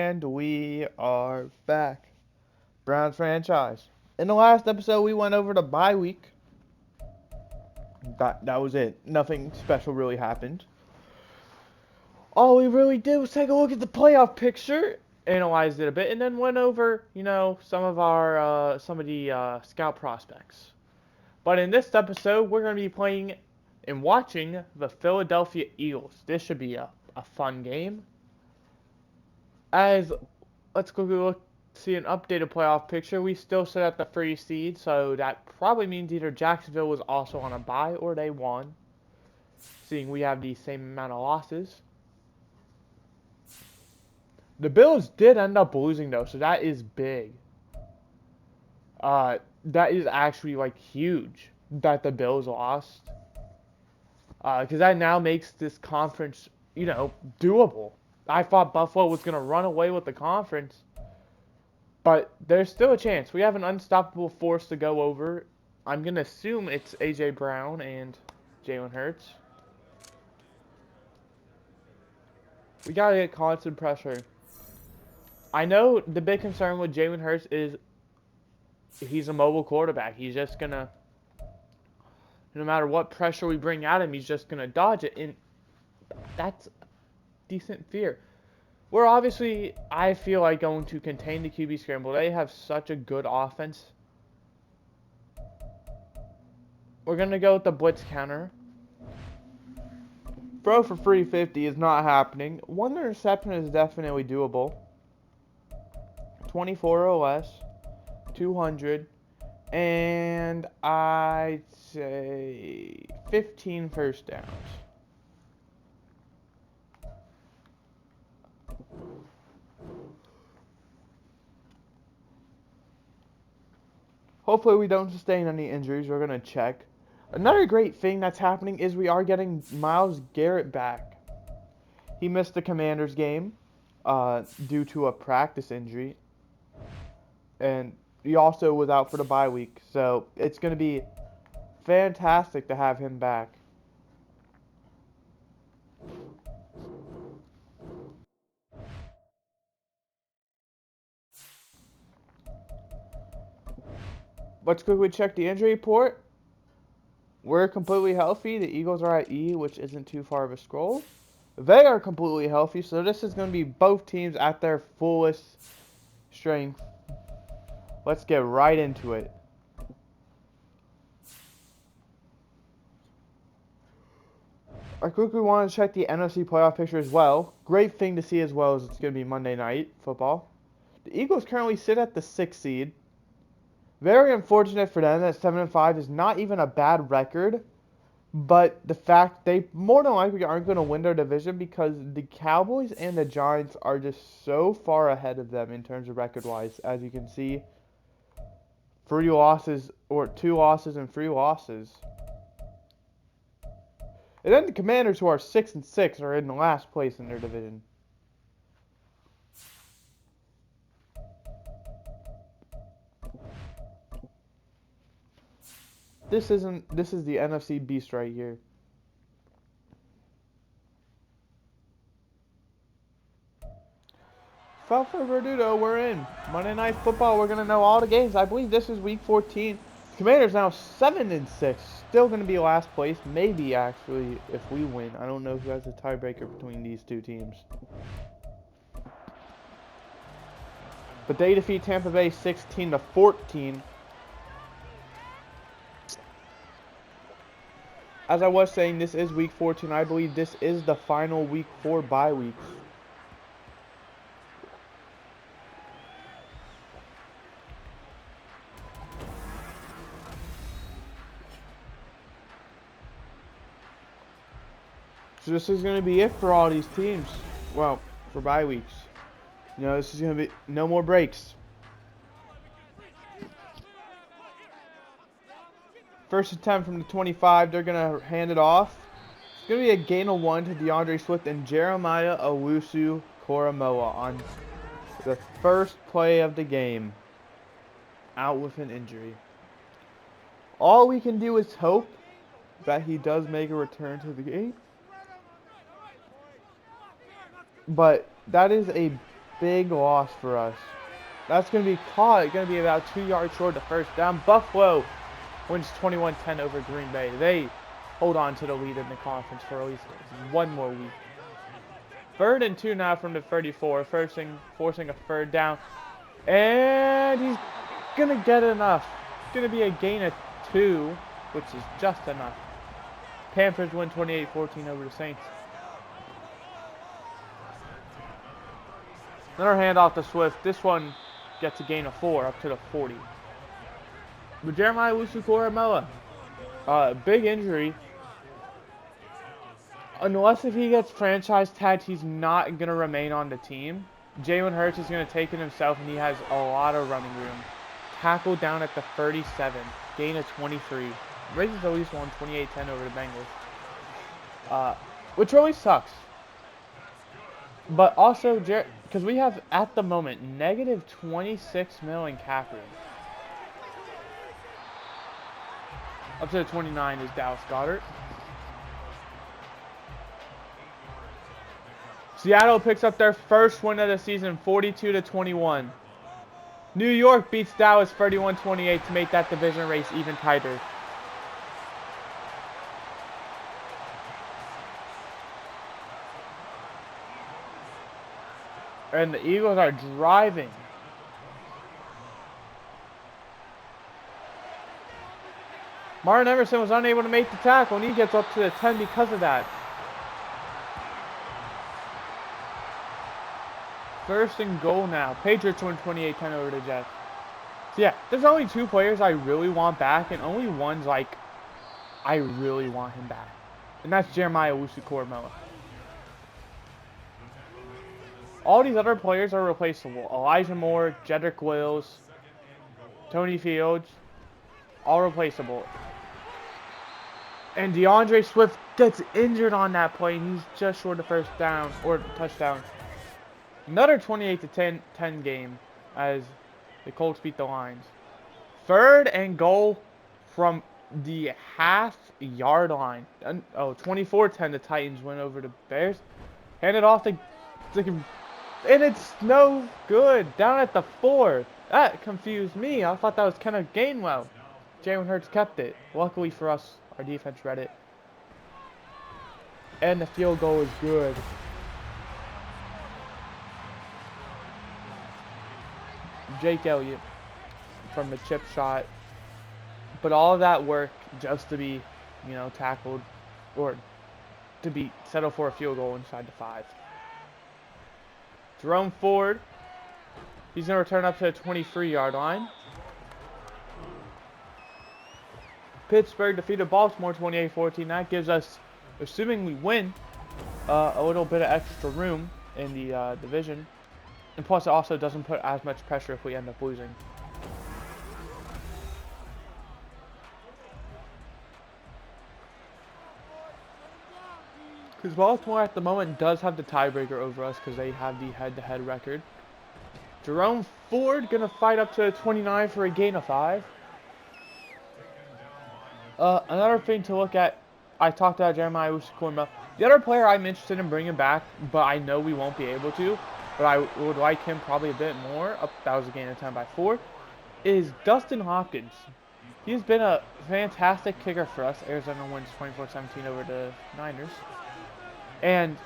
And we are back. Browns franchise. In the last episode, we went over the bye week. That was it. Nothing special really happened. All we really did was take a look at the playoff picture, analyzed it a bit, and then went over, some of the scout prospects. But in this episode, we're going to be playing and watching the Philadelphia Eagles. This should be a fun game. Let's go look, see an updated playoff picture. We still sit at the 3 seed, so that probably means either Jacksonville was also on a bye or they won, seeing we have the same amount of losses. The Bills did end up losing, though, so that is big. That is actually, huge that the Bills lost. Because that now makes this conference, doable. I thought Buffalo was going to run away with the conference. But there's still a chance. We have an unstoppable force to go over. I'm going to assume it's A.J. Brown and Jalen Hurts. We got to get constant pressure. I know the big concern with Jalen Hurts is he's a mobile quarterback. He's just going to, no matter what pressure we bring at him, he's just going to dodge it. And that's decent fear. We're obviously, I feel like, going to contain the QB scramble. They have such a good offense. We're going to go with the blitz counter. Throw for 350 is not happening. One interception is definitely doable. 24 or less. 200. And I'd say 15 first downs. Hopefully we don't sustain any injuries. We're going to check. Another great thing that's happening is we are getting Myles Garrett back. He missed the Commanders game due to a practice injury. And he also was out for the bye week. So it's going to be fantastic to have him back. Let's quickly check the injury report. We're completely healthy. The Eagles are at E, which isn't too far of a scroll. They are completely healthy, so this is going to be both teams at their fullest strength. Let's get right into it. I quickly want to check the NFC playoff picture as well. Great thing to see as well is it's going to be Monday Night Football. The Eagles currently sit at the 6th seed. Very unfortunate for them that 7-5 is not even a bad record. But the fact they more than likely aren't going to win their division because the Cowboys and the Giants are just so far ahead of them in terms of record-wise. As you can see, 3 losses or 2 losses and 3 losses. And then the Commanders, who are 6-6, are in the last place in their division. This is the NFC beast right here. Without further ado, though, we're in Monday Night Football. We're gonna know all the games. I believe this is Week 14. Commanders now 7-6, still gonna be last place. Maybe actually if we win. I don't know who has a tiebreaker between these two teams. But they defeat Tampa Bay 16-14. As I was saying, this is Week 14. I believe this is the final Week 4 bye weeks. So this is going to be it for all these teams. Well, for bye weeks. This is going to be no more breaks. First attempt from the 25, they're going to hand it off. It's going to be a gain of 1 to DeAndre Swift and Jeremiah Owusu-Koramoah on the first play of the game. Out with an injury. All we can do is hope that he does make a return to the game. But that is a big loss for us. That's going to be caught. It's going to be about 2 yards short of first down. Buffalo wins 21-10 over Green Bay. They hold on to the lead in the conference for at least one more week. 3rd and 2 now from the 34, forcing a 3rd down. And he's going to get enough. It's going to be a gain of 2, which is just enough. Panthers win 28-14 over the Saints. Another handoff to Swift. This one gets a gain of 4 up to the 40. But Jeremiah Owusu-Koramoah, big injury. Unless if he gets franchise tagged, he's not going to remain on the team. Jalen Hurts is going to take it himself, and he has a lot of running room. Tackle down at the 37. Gain of 23. Raiders at least won 28-10 over the Bengals. Which really sucks. But also, because we have, at the moment, negative 26 mil in cap room. Up to the 29 is Dallas Goedert. Seattle picks up their first win of the season, 42-21. New York beats Dallas 31-28 to make that division race even tighter. And the Eagles are driving. Martin Emerson was unable to make the tackle, and he gets up to the 10 because of that. 1st and goal now. Patriots win 28-10 over the Jets. So yeah, there's only 2 players I really want back, and only one's like, I really want him back. And that's Jeremiah Owusu-Koramoah. All these other players are replaceable. Elijah Moore, Jedrick Wills, Tony Fields, all replaceable. And DeAndre Swift gets injured on that play, and he's just short of first down, or touchdown. Another 28-10 game as the Colts beat the Lions. 3rd and goal from the half-yard line. 24-10, the Titans win over the Bears. Hand it off to and it's no good. Down at the 4. That confused me. I thought that was Kenneth Gainwell. Jalen Hurts kept it. Luckily for us, our defense read it. And the field goal is good. Jake Elliott from the chip shot. But all of that work just to be, tackled or to be settled for a field goal inside the 5. Jerome Ford, he's going to return up to the 23-yard line. Pittsburgh defeated Baltimore 28-14. That gives us, assuming we win, a little bit of extra room in the division. And plus, it also doesn't put as much pressure if we end up losing. Because Baltimore at the moment does have the tiebreaker over us because they have the head-to-head record. Jerome Ford going to fight up to 29 for a gain of 5. Another thing to look at, I talked about Jeremiah Owusu-Koramoah. The other player I'm interested in bringing back, but I know we won't be able to, but I would like him probably a bit more, that was a gain of 10 by 4, is Dustin Hopkins. He's been a fantastic kicker for us. Arizona wins 24-17 over the Niners. And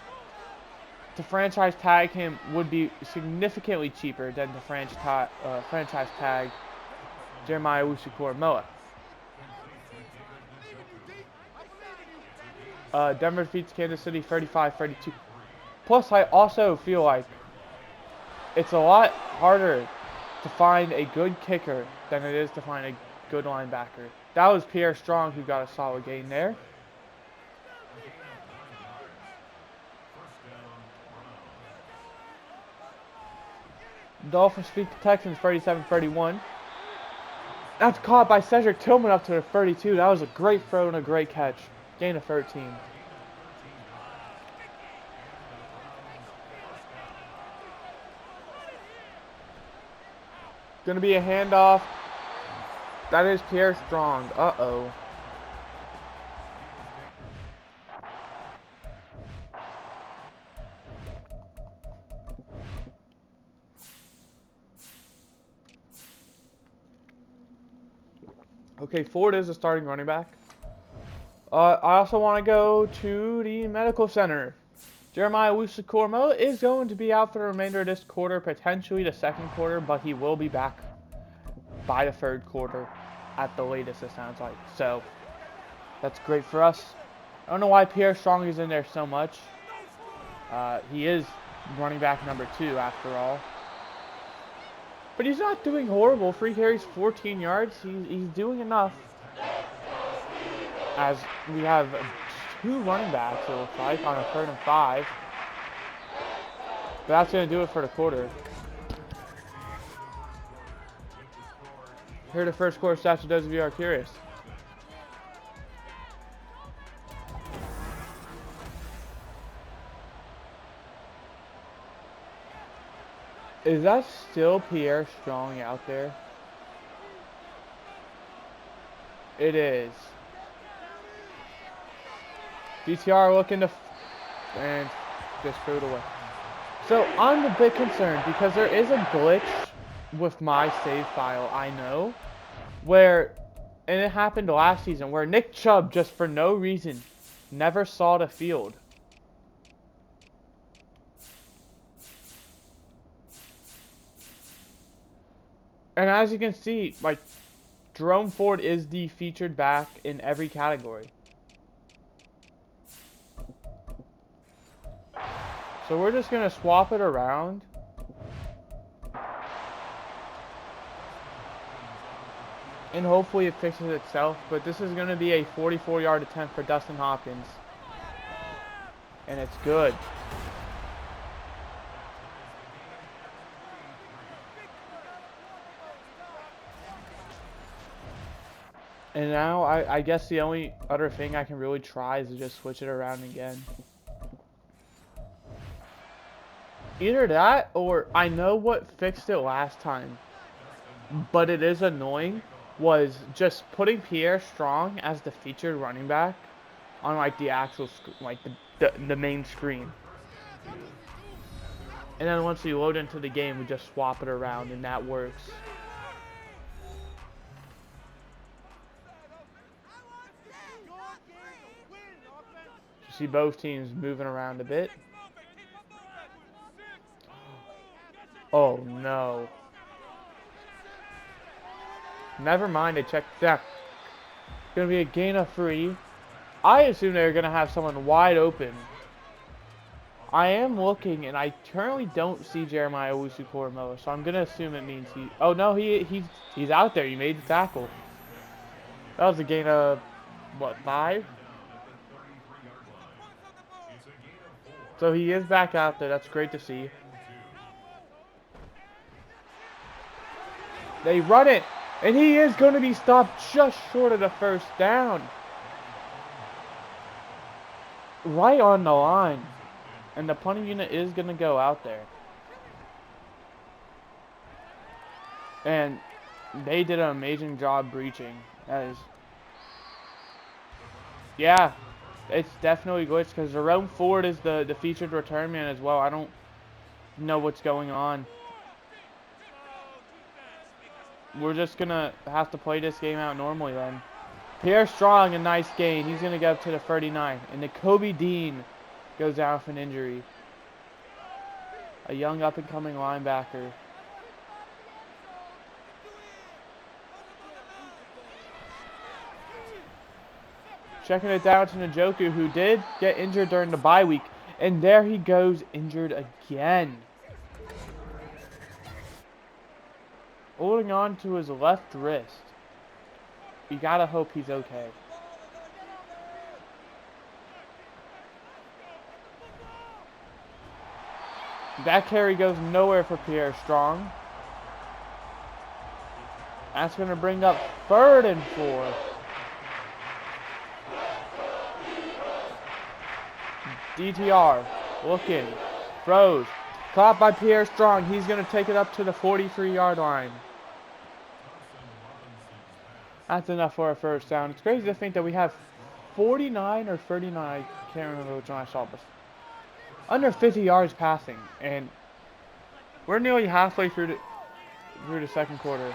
to franchise tag him would be significantly cheaper than to franchise tag Jeremiah Owusu-Koramoah. Denver defeats Kansas City 35-32. Plus, I also feel like it's a lot harder to find a good kicker than it is to find a good linebacker. That was Pierre Strong who got a solid gain there. Dolphins beat the Texans 37-31. That's caught by Cedric Tillman up to the 32. That was a great throw and a great catch. Gain of 13. Gonna be a handoff. That is Pierre Strong. Uh-oh. Okay, Ford is a starting running back. I also want to go to the medical center. Jeremiah Owusu-Koramoah is going to be out for the remainder of this quarter, potentially the second quarter, but he will be back by the third quarter at the latest, it sounds like. So, that's great for us. I don't know why Pierre Strong is in there so much. He is running back number 2 after all. But he's not doing horrible. 3 carries, 14 yards. He's doing enough. As we have 2 running backs, it looks like, on a 3rd and 5. But that's going to do it for the quarter. Here are the first quarter stats for those of you who are curious. Is that still Pierre Strong out there? It is. DTR looking to... and just threw it away. So I'm a bit concerned because there is a glitch with my save file, I know, where, and it happened last season, where Nick Chubb just for no reason never saw the field. And as you can see, like, Jerome Ford is the featured back in every category. So we're just going to swap it around. And hopefully it fixes itself. But this is going to be a 44-yard attempt for Dustin Hopkins. And it's good. And now I guess the only other thing I can really try is to just switch it around again. Either that, or I know what fixed it last time, but it is annoying, was just putting Pierre Strong as the featured running back on like the actual, like the main screen. And then once we load into the game, we just swap it around and that works. You see both teams moving around a bit. Oh no. Never mind, I checked that. Gonna be a gain of 3. I assume they're gonna have someone wide open. I am looking and I currently don't see Jeremiah Owusu-Koramoah, so I'm gonna assume it means he. Oh no, he's out there. He made the tackle. That was a gain of what, 5? So he is back out there. That's great to see. They run it, and he is going to be stopped just short of the first down. Right on the line. And the punting unit is going to go out there. And they did an amazing job breaching. That is... yeah, it's definitely glitched because Jerome Ford is the featured return man as well. I don't know what's going on. We're just going to have to play this game out normally then. Pierre Strong, a nice gain. He's going to get up to the 39. And Nakobe Dean goes down with an injury. A young up-and-coming linebacker. Checking it down to Njoku, who did get injured during the bye week. And there he goes, injured again. Holding on to his left wrist. You gotta hope he's okay. That carry goes nowhere for Pierre Strong. That's gonna bring up 3rd and 4. DTR looking, throws, caught by Pierre Strong. He's gonna take it up to the 43-yard line. That's enough for a first down. It's crazy to think that we have 49 or 39, I can't remember which one I saw, but under 50 yards passing, and we're nearly halfway through the second quarter.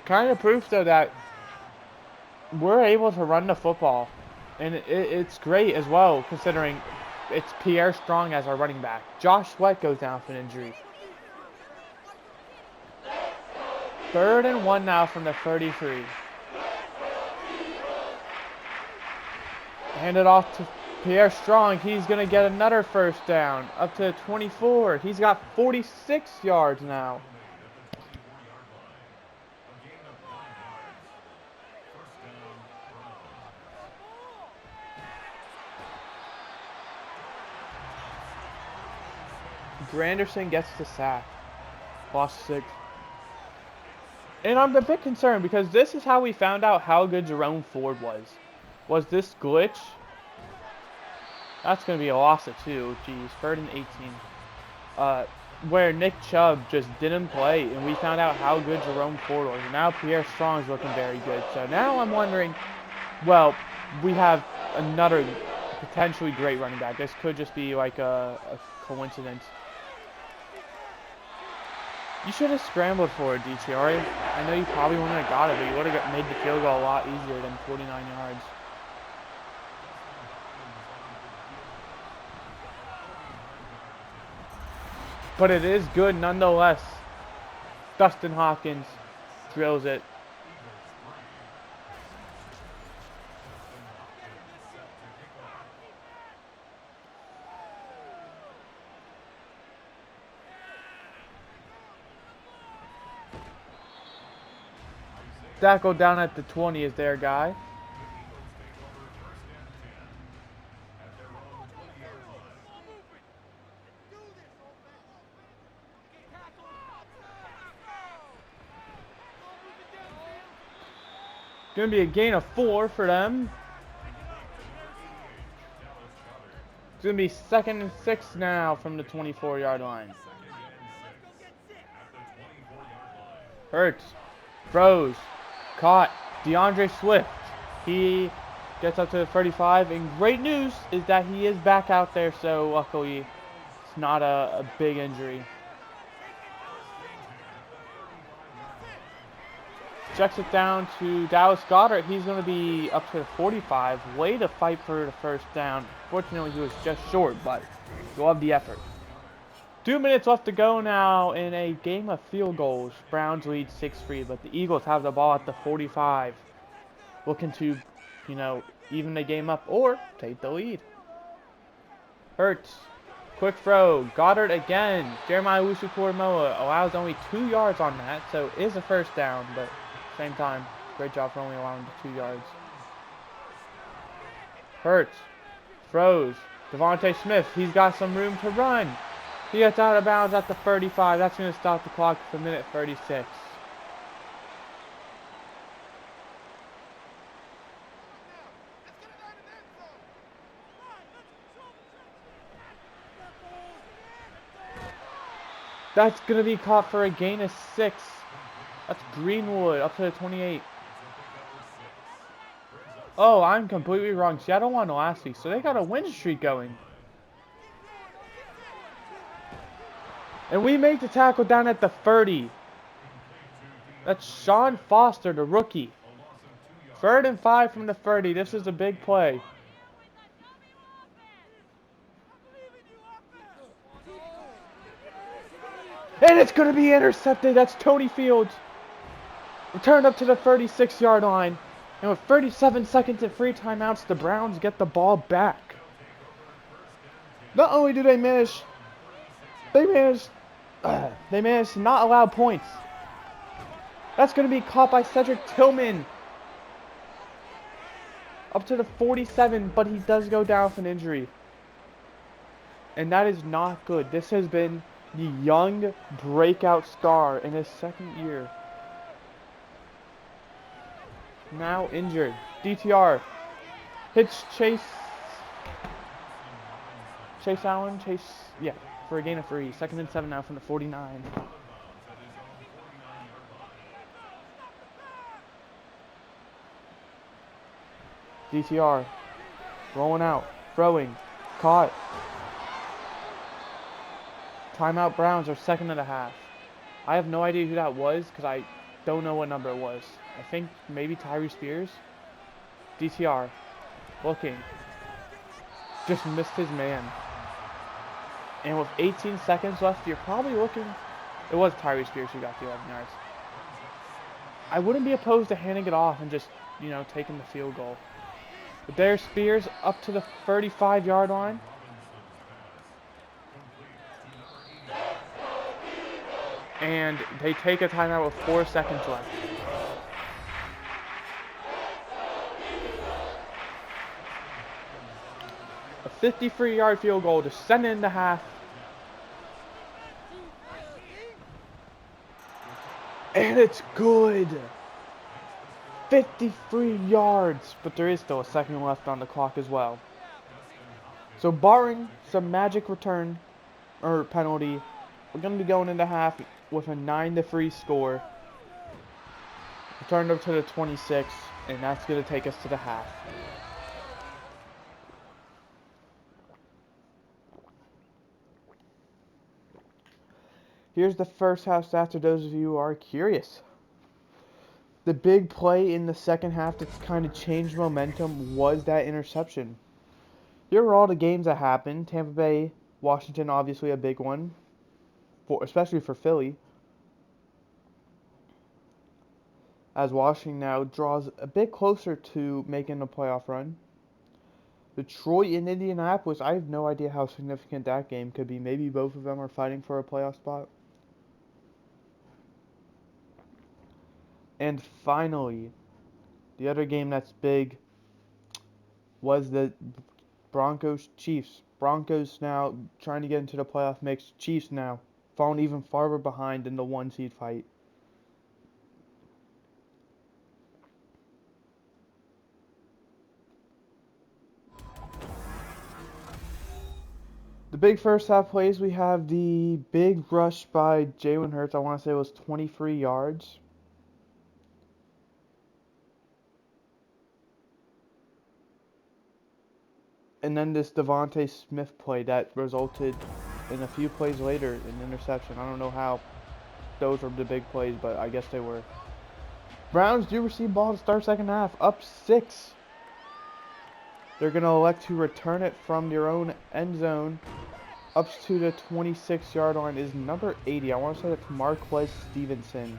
kind of proof, though, that we're able to run the football. And it's great as well, considering it's Pierre Strong as our running back. Josh Sweat goes down for an injury. 3rd and 1 now from the 33. Hand it off to Pierre Strong. He's going to get another first down. Up to 24. He's got 46 yards now. Granderson gets the sack. Lost 6. And I'm a bit concerned because this is how we found out how good Jerome Ford was. Was this glitch? That's going to be a loss of 2. Jeez, 3rd and 18. Where Nick Chubb just didn't play, and we found out how good Jerome Ford was. And now Pierre Strong's looking very good. So now I'm wondering, well, we have another potentially great running back. This could just be like a coincidence. You should have scrambled for it, DTR. I know you probably wouldn't have got it, but you would have made the field goal a lot easier than 49 yards. But it is good nonetheless. Dustin Hopkins drills it. Tackle down at the 20 is their guy. Going to be a gain of 4 for them. It's going to be 2nd and 6 now from the 24-yard line. Hurts. Throws. Caught. DeAndre Swift. He gets up to the 35. And great news is that he is back out there. So luckily it's not a big injury. Checks it down to Dallas Goedert. He's going to be up to the 45. Way to fight for the first down. Fortunately, he was just short, but you love the effort. 2 minutes left to go now in a game of field goals. Browns lead 6-3, but the Eagles have the ball at the 45. Looking to, even the game up or take the lead. Hurts. Quick throw. Goddard again. Jeremiah Owusu-Koramoah allows only 2 yards on that, so it is a first down, but same time, great job for only allowing the 2 yards. Hurts. Throws. Devontae Smith. He's got some room to run. He gets out of bounds at the 35. That's going to stop the clock for minute 36. That's going to be caught for a gain of 6. That's Greenwood up to the 28. Oh, I'm completely wrong. Seattle won last week, so they got a win streak going. And we make the tackle down at the 30. That's Sean Foster, the rookie. 3rd and 5 from the 30. This is a big play. And it's going to be intercepted. That's Tony Fields. Returned up to the 36-yard line. And with 37 seconds and 3 timeouts, the Browns get the ball back. Not only do they manage to not allow points. That's going to be caught by Cedric Tillman. Up to the 47, but he does go down for an injury. And that is not good. This has been the young breakout star in his 2nd year. Now injured. DTR hits Chase Allen. For a gain of 3. 2nd and 7 now from the 49. DTR rolling out, throwing, caught. Timeout Browns are 2nd and a half. I have no idea who that was because I don't know what number it was. I think maybe Tyree Spears. DTR. Looking. Just missed his man. And with 18 seconds left, you're probably looking... It was Tyree Spears who got the 11 yards. I wouldn't be opposed to handing it off and just, you know, taking the field goal. But there's Spears up to the 35-yard line. And they take a timeout with 4 seconds left. A 53-yard field goal to send it in the half. And it's good. 53 yards, but there is still a second left on the clock as well. So barring some magic return or penalty, we're going to be going into half with a 9-3 score. Returned up to the 26, and that's going to take us to the half. Here's the first half stats for those of you who are curious. The big play in the second half that's kind of changed momentum was that interception. Here are all the games that happened. Tampa Bay, Washington, obviously a big one, especially for Philly. As Washington now draws a bit closer to making a playoff run. Detroit and Indianapolis, I have no idea how significant that game could be. Maybe both of them are fighting for a playoff spot. And finally, the other game that's big was the Broncos-Chiefs. Broncos now trying to get into the playoff mix. Chiefs now falling even farther behind in the 1-seed fight. The big first half plays, we have the big rush by Jalen Hurts. I want to say it was 23 yards. And then this Devontae Smith play that resulted in a few plays later an interception. I don't know how those were the big plays, but I guess they were. Browns do receive ball to start second half, up 6. They're going to elect to return it from their own end zone up to the 26-yard line is number 80. I want to say that's Marquez Stevenson.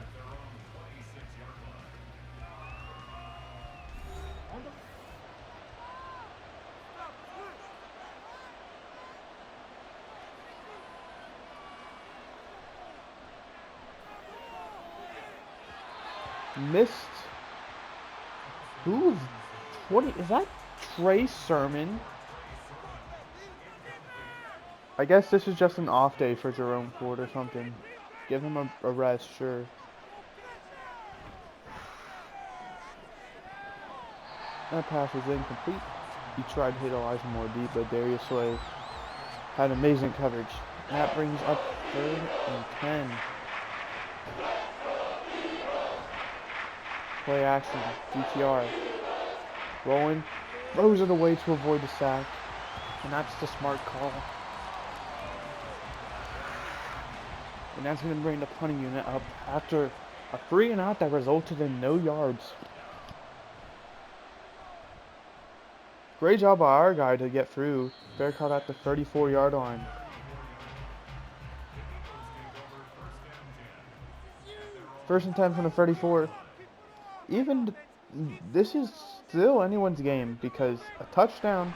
Missed. Who's 20? Is that Trey Sermon? I guess this is just an off day for Jerome Ford or something. Give him a rest, sure. That pass was incomplete. He tried to hit Elijah Moore deep, but Darius Slay had amazing coverage. That brings up 3rd and 10. Play action, DTR. Rolling, throws it away to avoid the sack. And that's the smart call. And that's going to bring the punting unit up after a 3-and-out that resulted in no yards. Great job by our guy to get through. Bear caught at the 34-yard line. First and 10 from the 34. Even this is still anyone's game because a touchdown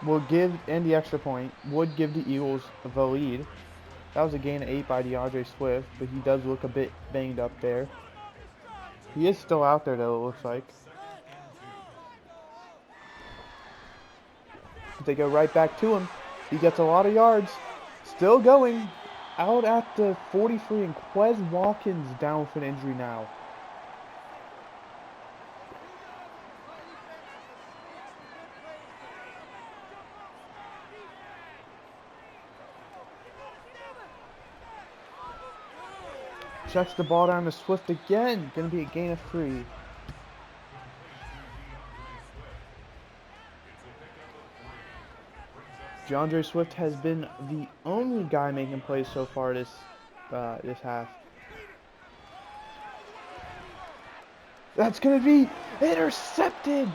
will give, and the extra point would give the Eagles the lead. That was a gain of 8 by DeAndre Swift, but he does look a bit banged up there. He is still out there though, it looks like. They go right back to him. He gets a lot of yards. Still going. Out at the 43, and Quez Watkins down with an injury now. Checks the ball down to Swift again. Gonna be a gain of 3. DeAndre Swift has been the only guy making plays so far this half. That's going to be intercepted.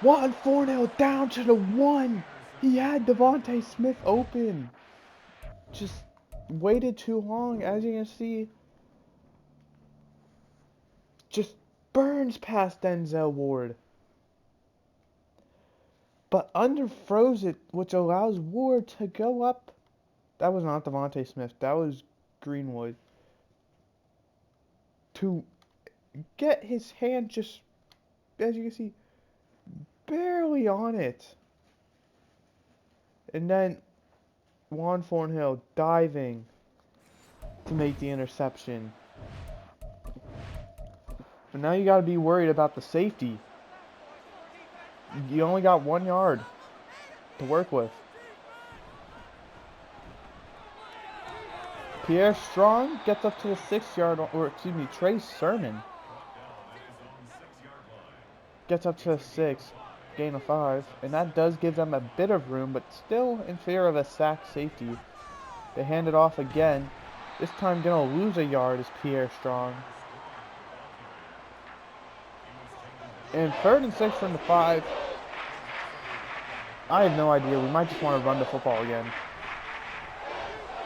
Juan Fornell down to the 1. He had Devontae Smith open. Just waited too long, as you can see. Just burns past Denzel Ward. But underthrows it, which allows Ward to go up. That was not Devontae Smith. That was Greenwood. To get his hand just, as you can see, barely on it. And then Juan Thornhill diving to make the interception. But now you got to be worried about the safety. You only got 1 yard to work with. Pierre Strong gets up to the 6 yard, or excuse me, Trey Sermon gets up to the 6, gain of 5, and that does give them a bit of room, but still in fear of a sack safety. They hand it off again. This time gonna lose a yard is Pierre Strong. And 3rd and 6 from the 5. I have no idea. We might just want to run the football again.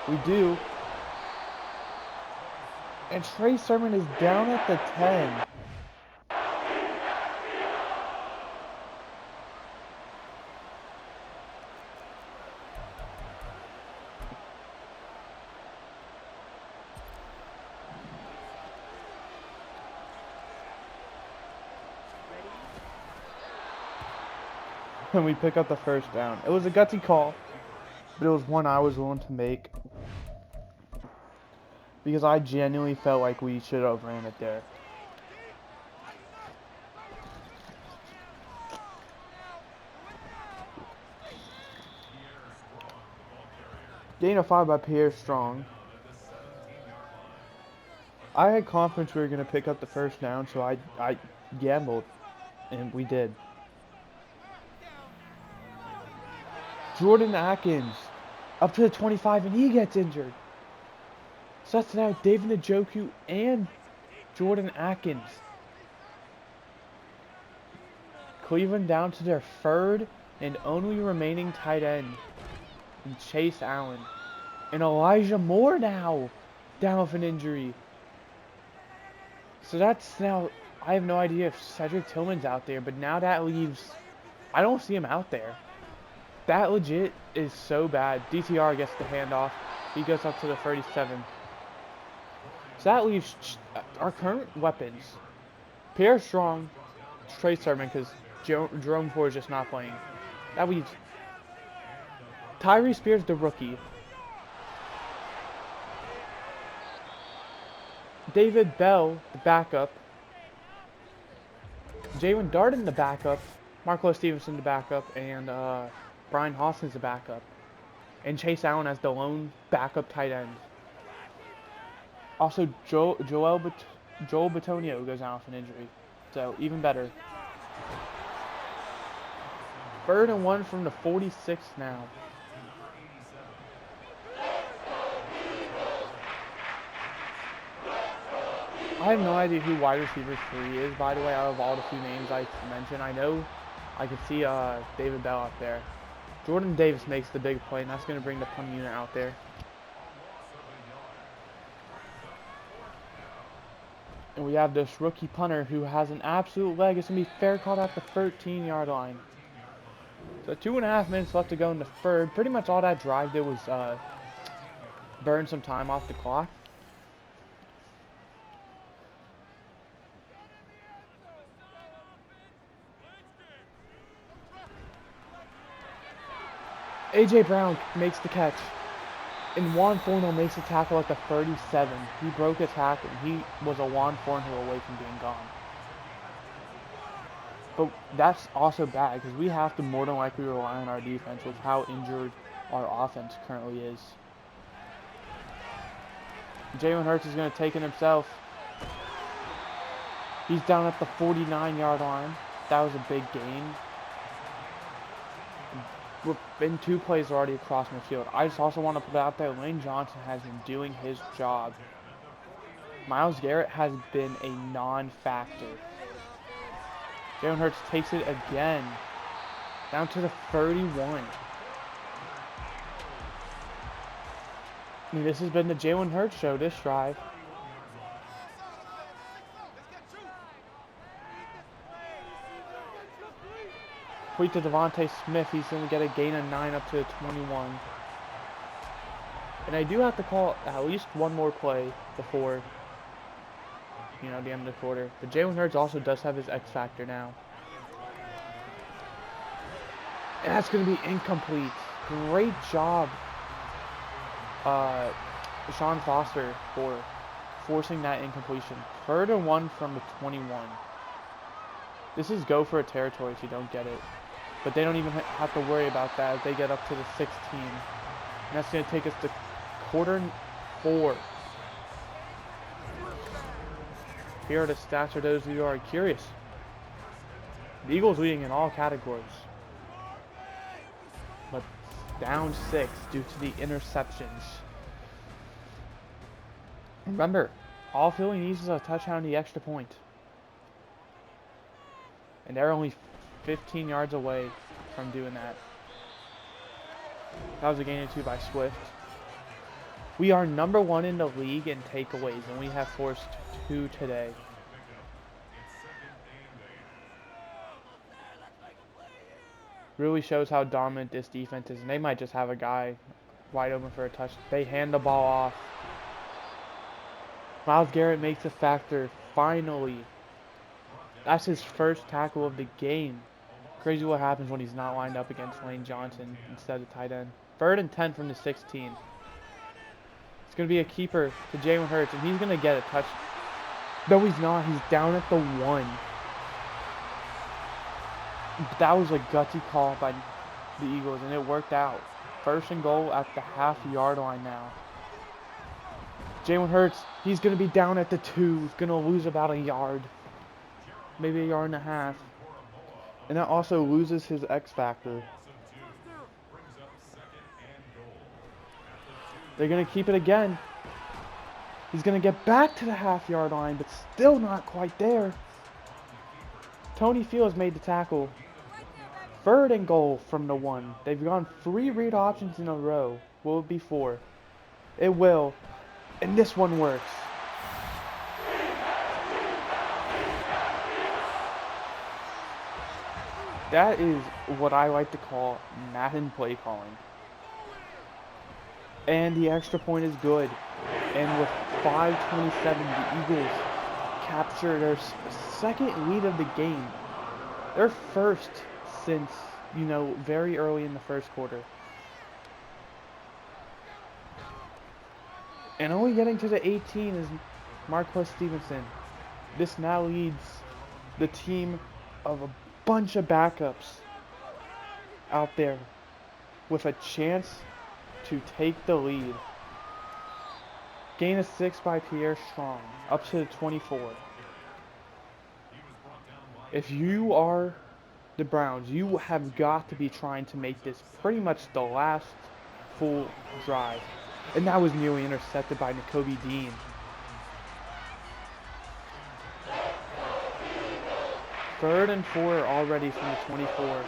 We do. And Trey Sermon is down at the 10. And we pick up the 1st down. It was a gutsy call, but it was one I was willing to make. Because I genuinely felt like we should have ran it there. Gain of 5 by Pierre Strong. I had confidence we were going to pick up the 1st down, so I gambled. And we did. Jordan Atkins up to the 25, and he gets injured. So that's now David Njoku and Jordan Atkins. Cleveland down to their 3rd and only remaining tight end, and Chase Allen. And Elijah Moore now down with an injury. So that's now, I have no idea if Cedric Tillman's out there, but now that leaves, I don't see him out there. That legit is so bad. DTR gets the handoff. He goes up to the 37. So that leaves our current weapons. Pierre Strong, Trey Sermon, because Jerome Ford is just not playing. That leaves Tyree Spears, the rookie. David Bell, the backup. Jalen Darden, the backup. Marco Stevenson, the backup. And Brian Hoskins, the backup. And Chase Allen as the lone backup tight end. Also, Joel Bitonio goes out with an injury. So, even better. 3rd and 1 from the 46 now. I have no idea who wide receiver 3 is, by the way, out of all the few names I mentioned. I know I can see David Bell out there. Jordan Davis makes the big play, and that's going to bring the punt unit out there. And we have this rookie punter who has an absolute leg. It's going to be fair caught at the 13-yard line. So 2.5 minutes left to go in the 3rd. Pretty much all that drive did was burn some time off the clock. A.J. Brown makes the catch. And Juan Thornhill makes a tackle at the 37. He broke a tackle, and he was a Juan Thornhill away from being gone. But that's also bad, because we have to more than likely rely on our defense with how injured our offense currently is. Jalen Hurts is going to take it himself. He's down at the 49-yard line. That was a big gain. We're in 2 plays already across midfield. I just also want to put out there, Lane Johnson has been doing his job. Myles Garrett has been a non-factor. Jalen Hurts takes it again. Down to the 31. I mean, this has been the Jalen Hurts show this drive. Tweet to Devontae Smith. He's going to get a gain of 9 up to the 21. And I do have to call at least one more play before, the end of the quarter. But Jalen Hurts also does have his X factor now. And that's going to be incomplete. Great job, Sean Foster, for forcing that incompletion. 3rd and 1 from the 21. This is go for a territory if you don't get it. But they don't even have to worry about that as they get up to the 16. And that's going to take us to quarter 4. Here are the stats for those of you who are curious. The Eagles leading in all categories. But down 6 due to the interceptions. Remember, all Philly needs is a touchdown and the extra point. And they're only 15 yards away from doing that. That was a gain of 2 by Swift. We are number 1 in the league in takeaways, and we have forced 2 today. Really shows how dominant this defense is, and they might just have a guy wide open for a touch. They hand the ball off. Myles Garrett makes a factor, finally. That's his first tackle of the game. Crazy what happens when he's not lined up against Lane Johnson instead of tight end. 3rd and 10 from the 16. It's going to be a keeper to Jalen Hurts, and he's going to get a touch. No, he's not. He's down at the 1. But that was a gutsy call by the Eagles, and it worked out. 1st and goal at the half-yard line now. Jalen Hurts, he's going to be down at the 2. He's going to lose about a yard. Maybe a yard and a half. And that also loses his X factor. They're going to keep it again. He's going to get back to the half-yard line, but still not quite there. Tony Fields made the tackle. 3rd and goal from the 1. They've gone 3 read options in a row. Will it be 4? It will. And this one works. That is what I like to call Madden play calling. And the extra point is good. And with 5:27, the Eagles capture their 2nd lead of the game. Their 1st since, very early in the 1st quarter. And only getting to the 18 is Marquez Stevenson. This now leads the team of a bunch of backups out there with a chance to take the lead. Gain of 6 by Pierre Strong, up to the 24. If you are the Browns, you have got to be trying to make this pretty much the last full drive. And that was nearly intercepted by Nakobe Dean. Third and 4 already from the 24.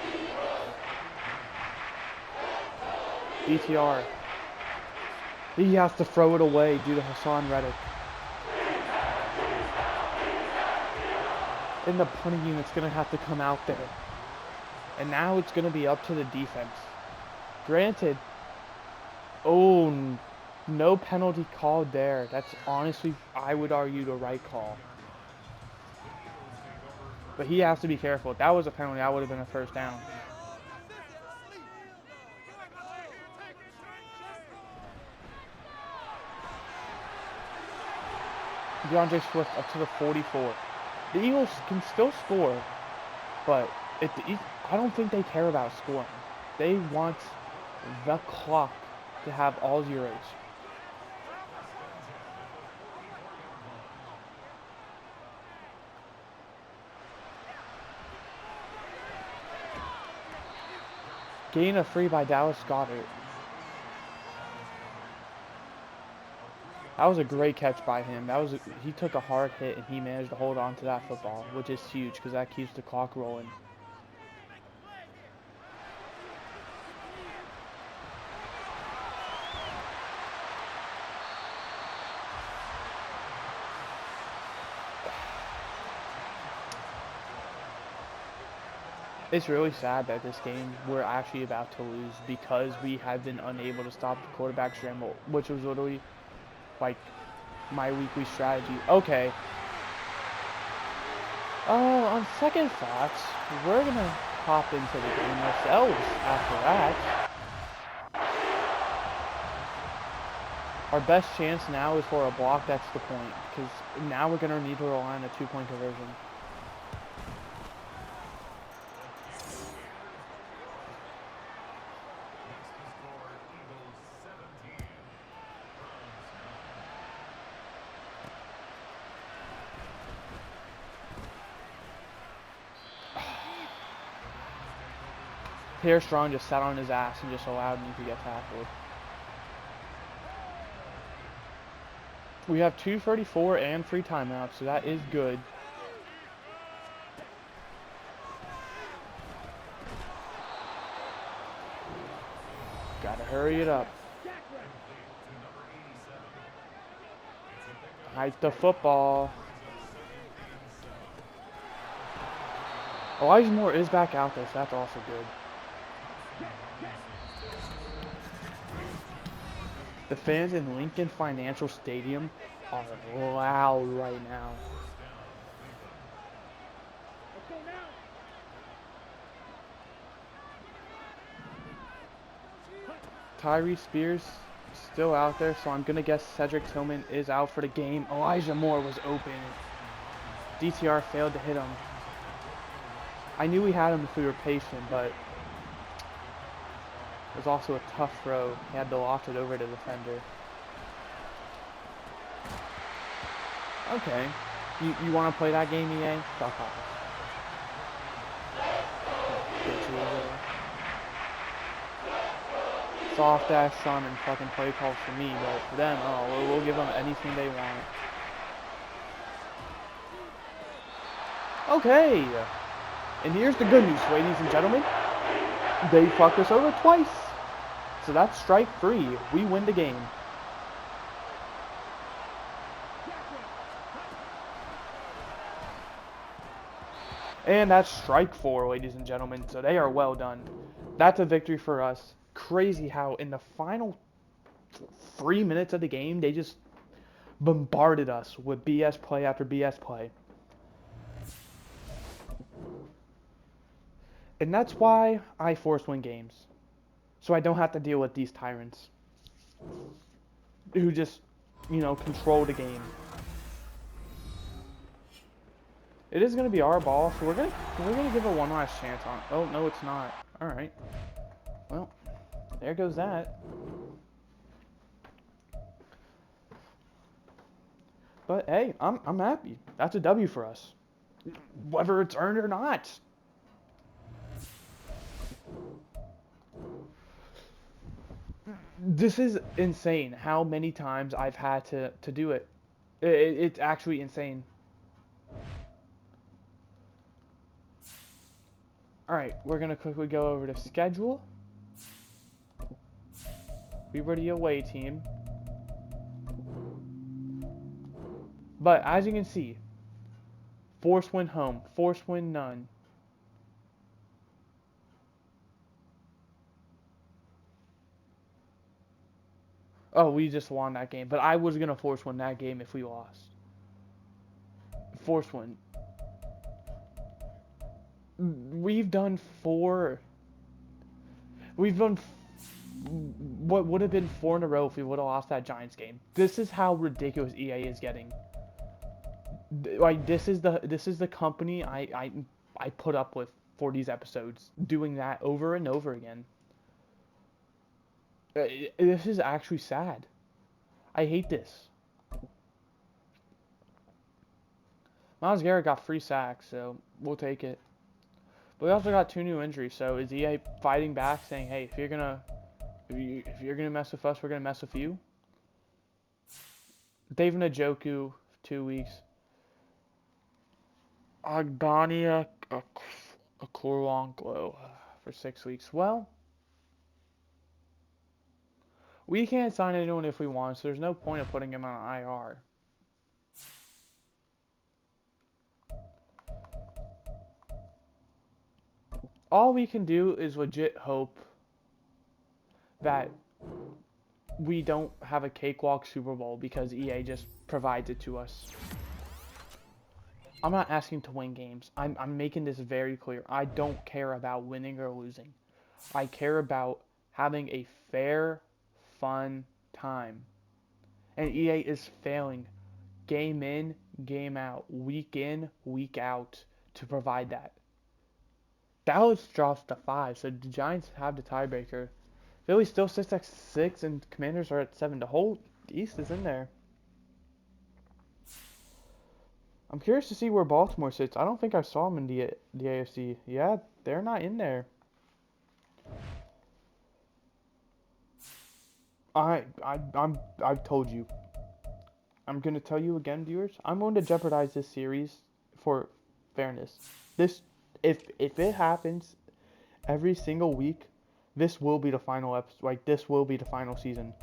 DTR. He has to throw it away due to Hassan Reddick. And the punting unit's going to have to come out there. And now it's going to be up to the defense. Granted, no penalty called there. That's honestly, I would argue, the right call. But he has to be careful. If that was a penalty, that would have been a first down. DeAndre Swift up to the 44. The Eagles can still score, but I don't think they care about scoring. They want the clock to have all zeros. Gain of 3 by Dallas Goedert. That was a great catch by him. He took a hard hit and he managed to hold on to that football, which is huge because that keeps the clock rolling. It's really sad that this game we're actually about to lose because we have been unable to stop the quarterback scramble, which was literally like my weekly strategy. Okay. On second thoughts, we're gonna hop into the game ourselves after that. Our best chance now is for a block, that's the point, because now we're gonna need to rely on a 2-point conversion. Pierre Strong just sat on his ass and just allowed me to get tackled. We have 2:34 and 3 timeouts, so that is good. Gotta hurry it up. Hike the football. Elijah Moore is back out there, so that's also good. The fans in Lincoln Financial Stadium are loud right now. Tyree Spears still out there, so I'm going to guess Cedric Tillman is out for the game. Elijah Moore was open. DTR failed to hit him. I knew we had him if we were patient, but it was also a tough throw. He had to loft it over to the defender. Okay. You want to play that game, EA? Fuck off. Soft dash Sean and fucking play calls for me, but for them, oh, we'll give them anything they want. Okay. And here's the good news, ladies and gentlemen. They fucked us over twice. So that's strike 3. We win the game. And that's strike 4, ladies and gentlemen. So they are well done. That's a victory for us. Crazy how in the final 3 minutes of the game, they just bombarded us with BS play after BS play. And that's why I force win games. So I don't have to deal with these tyrants who just, control the game. It is going to be our ball, so we're going to give it one last chance on. Oh, no, it's not. All right. Well, there goes that. But hey, I'm happy. That's a W for us. Whether it's earned or not. This is insane how many times I've had to do it. It's actually insane. Alright, we're going to quickly go over to schedule. We were the away team. But as you can see, force win home, force win none. Oh, we just won that game. But I was going to force win that game if we lost. Force win. We've done 4. We've done what would have been 4 in a row if we would have lost that Giants game. This is how ridiculous EA is getting. Like this is the company I put up with for these episodes, doing that over and over again. This is actually sad. I hate this. Myles Garrett got 3 sacks, so we'll take it. But we also got 2 new injuries, so is EA fighting back, saying, "Hey, if you're gonna mess with us, we're gonna mess with you"? David Njoku, 2 weeks. Agbania Okoronkwo for 6 weeks. Well, we can't sign anyone if we want, so there's no point of putting him on IR. All we can do is legit hope that we don't have a cakewalk Super Bowl because EA just provides it to us. I'm not asking to win games. I'm making this very clear. I don't care about winning or losing. I care about having a fair, fun time. And EA is failing game in, game out, week in, week out to provide that. Dallas drops to 5, so the Giants have the tiebreaker. Philly still sits at 6, and Commanders are at 7. The whole East is in there. I'm curious to see where Baltimore sits. I don't think I saw them in the AFC. Yeah, they're not in there. I've told you. I'm gonna tell you again, viewers. I'm going to jeopardize this series for fairness. This, if it happens every single week, this will be the final episode. Like this will be the final season.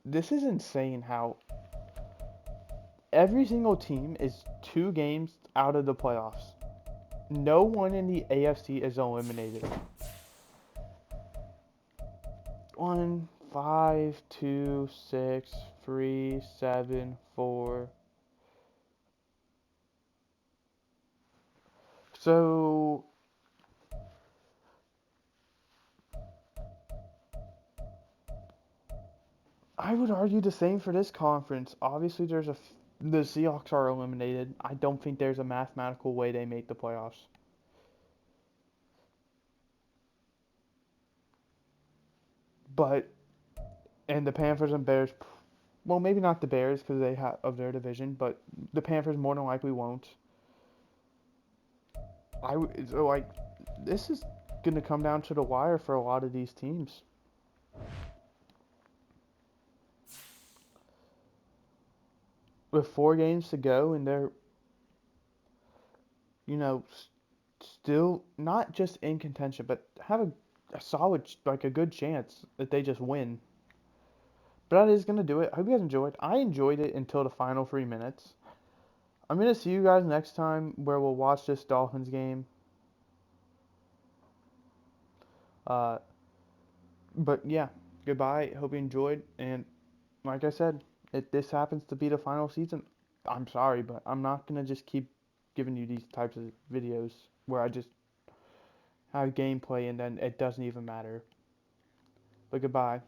This is insane how every single team is 2 games out of the playoffs. No one in the AFC is eliminated. 1, 5, 2, 6, 3, 7, 4. So I would argue the same for this conference. Obviously, the Seahawks are eliminated. I don't think there's a mathematical way they make the playoffs. But and the Panthers and Bears, well, maybe not the Bears because they have of their division, but the Panthers more than likely won't. So like this is gonna come down to the wire for a lot of these teams. With 4 games to go, and they're you know still not just in contention, but have a solid, like a good chance that they just win. But that is gonna do it. I hope you guys enjoyed. I enjoyed it until the final 3 minutes. I'm gonna see you guys next time where we'll watch this Dolphins game. Uh, but yeah, goodbye. Hope you enjoyed. And like I said, if this happens to be the final season, I'm sorry, but I'm not gonna just keep giving you these types of videos where I just have gameplay and then it doesn't even matter. But goodbye.